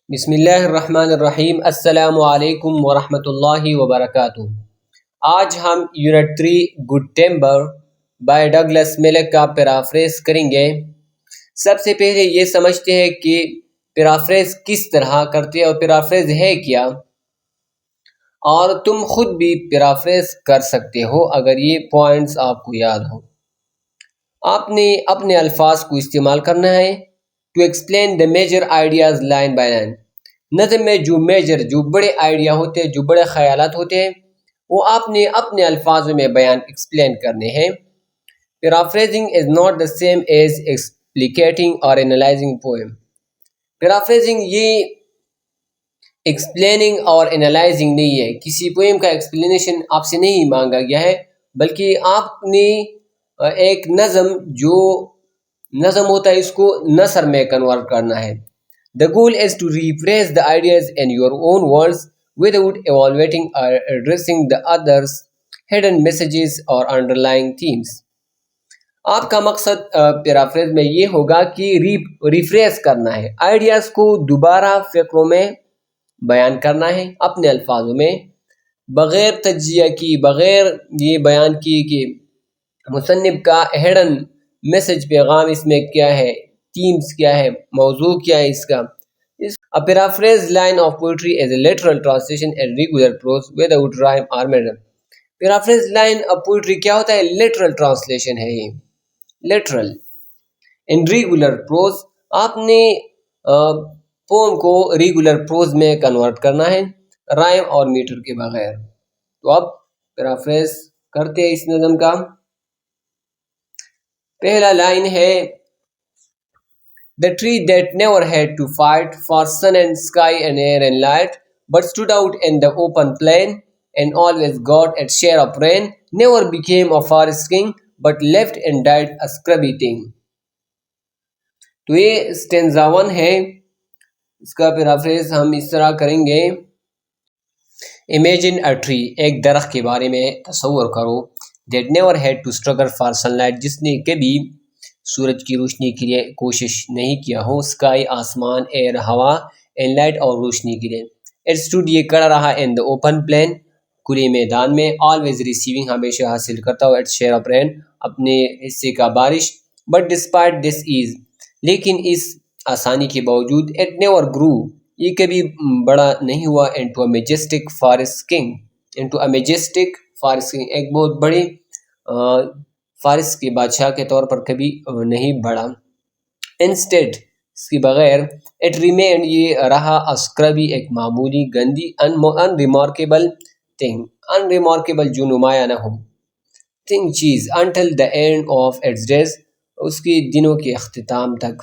بسم اللہ الرحمن الرحیم۔ السلام علیکم ورحمۃ اللہ وبرکاتہ۔ آج ہم unit 3 good timber by Douglas ملک کا پیرافریز کریں گے۔ سب سے پہلے یہ سمجھتے ہیں کہ پیرافریز کس طرح کرتے ہیں اور پیرافریز ہے کیا، اور تم خود بھی پیرافریز کر سکتے ہو اگر یہ پوائنٹس آپ کو یاد ہو۔ آپ نے اپنے الفاظ کو استعمال کرنا ہے to explain the major ideas line by line۔ نظم میں جو بڑے آئیڈیا ہوتے ہیں، جو بڑے خیالات ہوتے ہیں، وہ آپ نے اپنے الفاظوں میں بیان ایکسپلین کرنے ہیں۔ Paraphrasing is not the same as explicating or analyzing poem۔ Paraphrasing یہ ایکسپلیننگ اور انالائزنگ نہیں ہے، کسی پوئم کا ایکسپلینیشن آپ سے نہیں مانگا گیا ہے، بلکہ آپ نے ایک جو نظم ہوتا ہے اس کو نثر میں کنورٹ کرنا ہے۔ The goal is to rephrase the ideas in your own words without evaluating or addressing the others' hidden messages or underlying themes۔ آپ کا مقصد پیرافریز میں یہ ہوگا کہ ریفریز کرنا ہے، آئیڈیاز کو دوبارہ فکروں میں بیان کرنا ہے اپنے الفاظوں میں، بغیر تجزیہ کی، بغیر یہ بیان کی کہ مصنف کا ہیڈن میسج پیغام اس میں کیا ہے، تھیمز کیا ہے، موضوع کیا ہے اس کا۔ A paraphrased line of poetry is a literal translation in regular prose without rhyme or meter۔ Paraphrased line of poetry کیا ہوتا ہے؟ literal translation ہے یہ، literal in regular prose۔ آپ نے پوم کو ریگولر پروز میں کنورٹ کرنا ہے رائم اور میٹر کے بغیر۔ تو اب پیرافریز کرتے ہیں اس نظم کا۔ پہلا لائن ہے The tree that never had to fight for sun and sky and air and light, but stood out in the open plain and always got its share of rain, never became a forest king, but left and died a scrubby thing۔ تو یہ stanza 1 ہے، اس کا paraphrase ہم اس طرح کریں گے۔ Imagine a tree، ایک درخت کے بارے میں تصور کرو، that never had to struggle for sunlight، جس نے کبھی سورج کی روشنی کے لیے کوشش نہیں کیا ہو، اسکائی آسمان، ایئر ہوا، اینڈ لائٹ اور روشنی کے لیے۔ اٹ اسٹوڈ یہ کھڑا رہا ان دا اوپن پلین، کھلے میدان میں، آلویز ریسیونگ ہمیشہ حاصل کرتا ہو، اٹس شیئر آف رین اپنے حصے کا بارش، بٹ ڈسپائٹ دس ایز لیکن اس آسانی کے باوجود، اٹ نیور گرو یہ کبھی بڑا نہیں ہوا، انٹو اے میجسٹک فارسٹ کنگ، انٹو اے میجسٹک فارسٹ کنگ ایک بہت بڑی فارس کے بادشاہ کے طور پر کبھی نہیں بڑھا۔ انسٹیڈ اس کے بغیر، اٹ ریمینڈ یہ رہا اسکربی ایک معمولی گندی unremarkable thing, unremarkable جو نمایاں نہ ہو، تھنگ چیز، until the end of its days اس کے دنوں کے اختتام تک۔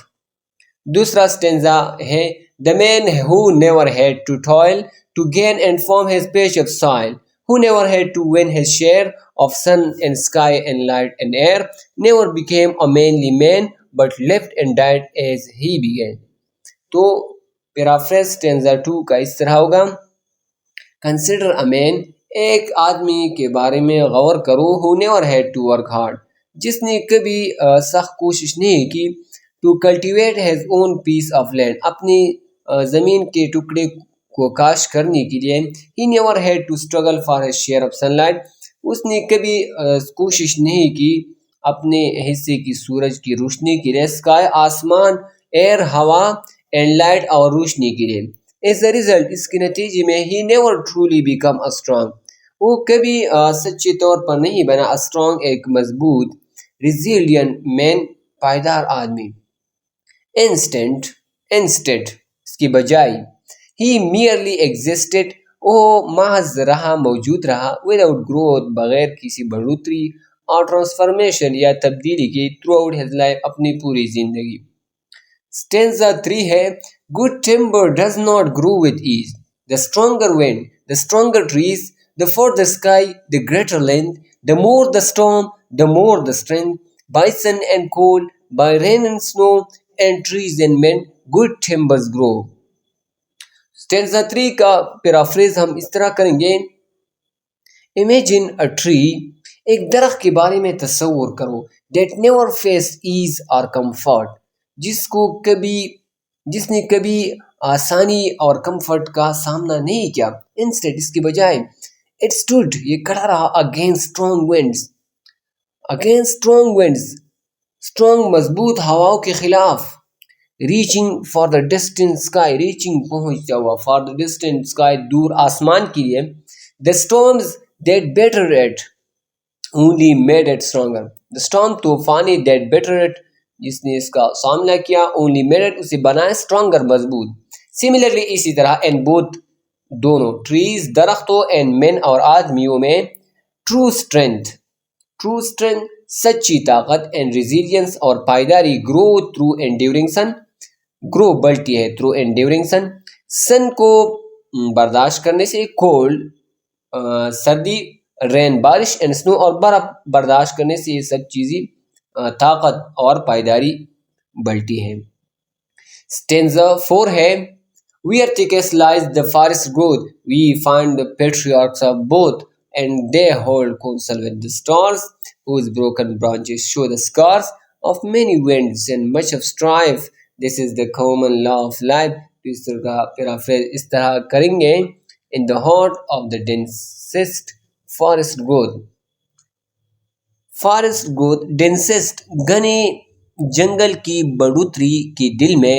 دوسرا سٹینزا ہے the man who never had to toil to gain and farm his patch of soil, who never had to win his share of sun and sky and light and air, never became a manly man, but lived and died as he began۔ تو paraphrase stanza 2 کا اس طرح ہوگا، consider a man، ایک آدمی کے بارے میں غور کرو، who never had to work hard، جس نے کبھی سخت کوشش نہیں کی، to cultivate his own piece of land، اپنی زمین کے ٹکڑے کو کاشت کرنے کے لیے، he never had to struggle for his share of sunlight، اس نے کبھی کوشش نہیں کی اپنے حصے کی سورج کی روشنی کے لیے، sky آسمان، air ہوا، and light اور روشنی کے لیے۔ as a result اس کے نتیجے میں he never truly become a strong، وہ کبھی سچے طور پر نہیں بنا a strong ایک مضبوط، resilient man پائیدار آدمی۔ instead اس کی بجائے he merely existed، وہ محض رہا، موجود رہا، without growth بغیر کسی بڑھوتری اور ٹرانسفارمیشن یا تبدیلی کی، throughout his life اپنی پوری زندگی۔ Stanza 3 ہے good timber does not grow with ease، the stronger wind، the stronger trees، the further sky، the greater length، the more the storm، the more the strength، by sun and cold، by rain and snow and trees and men، good timbers grow۔ Stanza 3 کا paraphrase ہم اس طرح کریں گے، imagine a tree, ایک درخت کے بارے میں تصور کرو، that never faced ease or comfort، جس کو کبھی جس نے کبھی آسانی اور کمفرٹ کا سامنا نہیں کیا. انسٹیڈ اس کی بجائے اٹ اسٹوڈ یہ کھڑا رہا against strong winds, against strong winds strong مضبوط ہواؤں کے خلاف. Reaching for the distant sky reaching پہنچتا ہوا، فار دا ڈسٹنٹ اسکائی دور آسمان کے لیے. The storms that batter it only made it stronger. The storm طوفانی دیٹ بیٹر اٹ جس نے اس کا سامنا کیا، اونلی میڈ اٹ اسے بنایا اسٹرانگر مضبوط. سملرلی اسی طرح اینڈ بوتھ دونوں ٹریز درختوں اینڈ مین اور آدمیوں میں ٹرو اسٹرینتھ، ٹرو اسٹرینتھ سچی طاقت اینڈ ریزیلینس اور پائیداری گرو تھرو انڈیورنگ سن، گرو بڑھتی ہے تھرو انڈیورنگ سن، سن کو برداشت کرنے سے، کولڈ سردی، رین بارش، اینڈ سنو اور برف برداشت کرنے سے یہ سب چیزیں طاقت اور پائیداری بڑھتی ہے. اسٹینزا 4 ہے Where thickest lies the forest growth, we find the patriarchs of both, and they hold counsel with the stars, whose broken branches show the scars of many winds and much of strife. This is the common law of life. تو اس طرح کا paraphrase اس طرح کریں گے. In the heart of the densest forest growth. Forest growth densest گھنے جنگل کی بڑھوتری کے دل میں.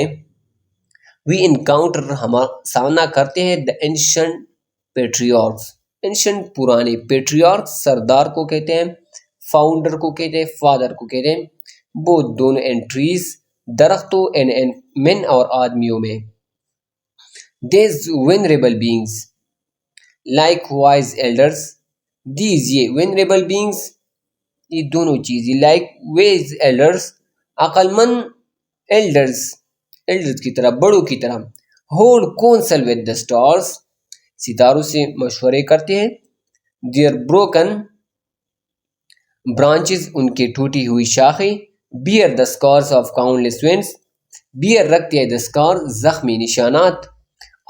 وی انکاؤنٹر ہم سامنا کرتے ہیں دا اینشنٹ پیٹریارکس، اینشنٹ پرانے، پیٹریارکس سردار کو کہتے ہیں، فاؤنڈر کو کہتے ہیں، فادر کو کہتے ہیں. بہت دونوں اینٹریز درختوں اینڈ مین اور آدمیوں میں. These وینریبل beings like wise elders, these یہ وینریبل بینگس یہ دونوں چیزیں لائک ویز ایلڈرس عقل مند، ایلڈرس ایلڈرس کی طرح، بڑوں کی طرح. Hold council with the stars ستاروں سے مشورے کرتے ہیں. دیئر بروکن برانچز ان کے ٹوٹی ہوئی شاخیں. Bear the scars of countless winds bear رکھتے ہیں دا اسکار زخمی نشانات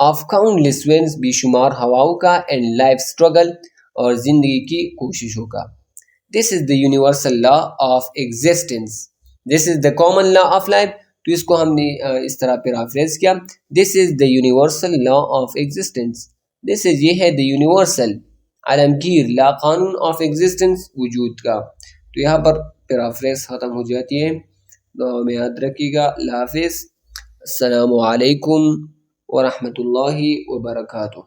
آف کاؤنٹلیس ونڈس بے شمار ہواؤں کا اینڈ لائف اسٹرگل اور زندگی کی کوششوں کا. This is the universal law of existence. This is the common law of life. تو اس کو ہم نے اس طرح پیرافریز کیا. This is the universal law of existence. This is یہ ہے the universal عالمگیر لا قانون of existence وجود کا. تو یہاں پر پیرافریز ختم ہو جاتی ہے. دعا میں یاد رکھیے گا. اللہ حافظ. السلام علیکم ورحمۃ اللہ وبرکاتہ.